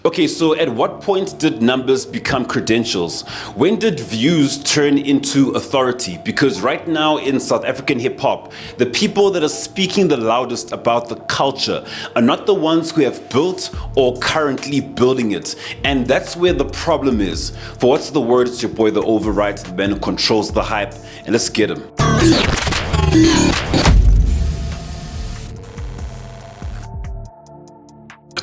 Okay, so at what point did numbers become credentials? When did views turn into authority? Because right now in South African hip hop, the people that are speaking the loudest about the culture are not the ones who have built or currently building it. And that's where the problem is. For what's the word? It's your boy, the override, the man who controls the hype. And let's get him.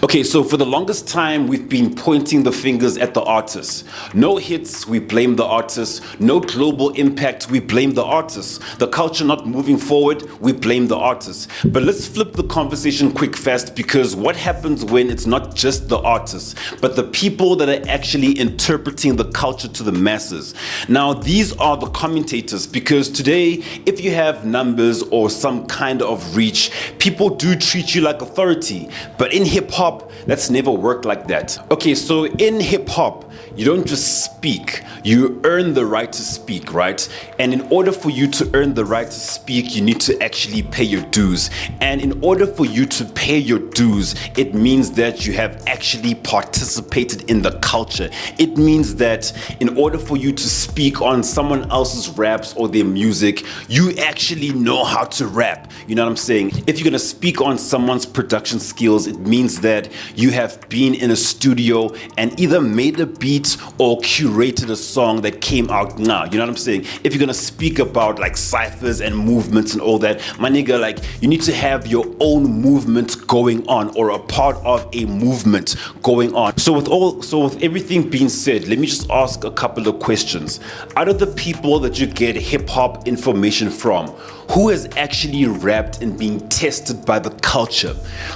Okay, so for the longest time, we've been pointing the fingers at the artists. No hits, we blame the artists. No global impact, we blame the artists. The culture not moving forward, we blame the artists. But let's flip the conversation quick fast, because what happens when it's not just the artists, but the people that are actually interpreting the culture to the masses? Now, these are the commentators, because today, if you have numbers or some kind of reach, people do treat you like authority. But in hip hop, that's never worked like that. Okay, so in hip hop, you don't just speak, you earn the right to speak, right? And in order for you to earn the right to speak, you need to actually pay your dues. And in order for you to pay your dues, it means that you have actually participated in the culture. It means that in order for you to speak on someone else's raps or their music, you actually know how to rap. You know what I'm saying? If you're gonna speak on someone's production skills, it means that you have been in a studio and either made a beat or curated a song that came out now. You know what I'm saying? If you're gonna speak about like ciphers and movements and all that, my nigga, like you need to have your own movement going on or a part of a movement going on. So with everything being said, let me just ask a couple of questions. Out of the people that you get hip hop information from, who has actually rapped and being tested by the culture?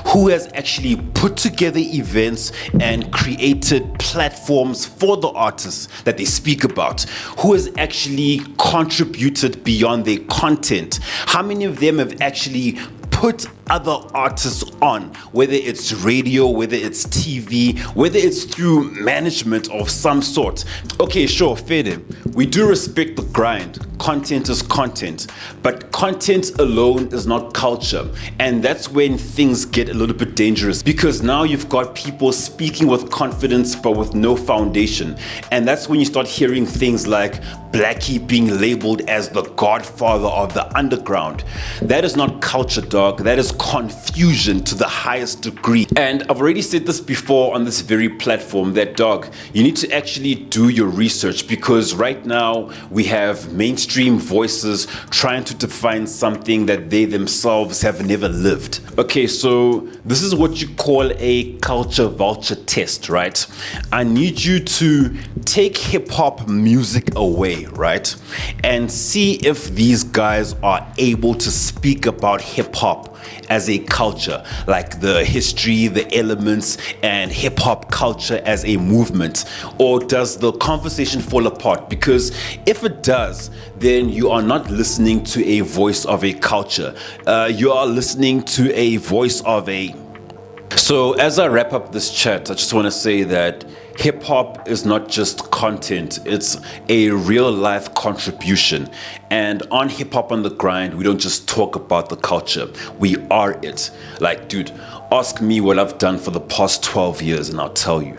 Who has actually put together events and created platforms for the artists that they speak about? Who has actually contributed beyond their content? How many of them have actually put other artists on, whether it's radio, whether it's TV, whether it's through management of some sort? Okay, sure, fair. We do respect the grind. Content is content, but content alone is not culture. And that's when things get a little bit dangerous, because now you've got people speaking with confidence but with no foundation. And that's when you start hearing things like Blxckie being labeled as the godfather of the underground. That is not culture, dog. That is confusion to the highest degree. And I've already said this before on this very platform that, dog, you need to actually do your research, because right now we have mainstream voices trying to define something that they themselves have never lived. Okay, so this is what you call a culture vulture test, right? I need you to take hip hop music away, right? And see if these guys are able to speak about hip hop as a culture, like the history, the elements, and hip hop culture as a movement. Or does the conversation fall apart? Because if it does, then you are not listening to a voice of a culture. You are listening to a voice of a... So as I wrap up this chat, I just want to say that hip hop is not just content, it's a real life contribution. And on Hip Hop on the Grind, we don't just talk about the culture, we are it. Like, dude, ask me what I've done for the past 12 years and I'll tell you.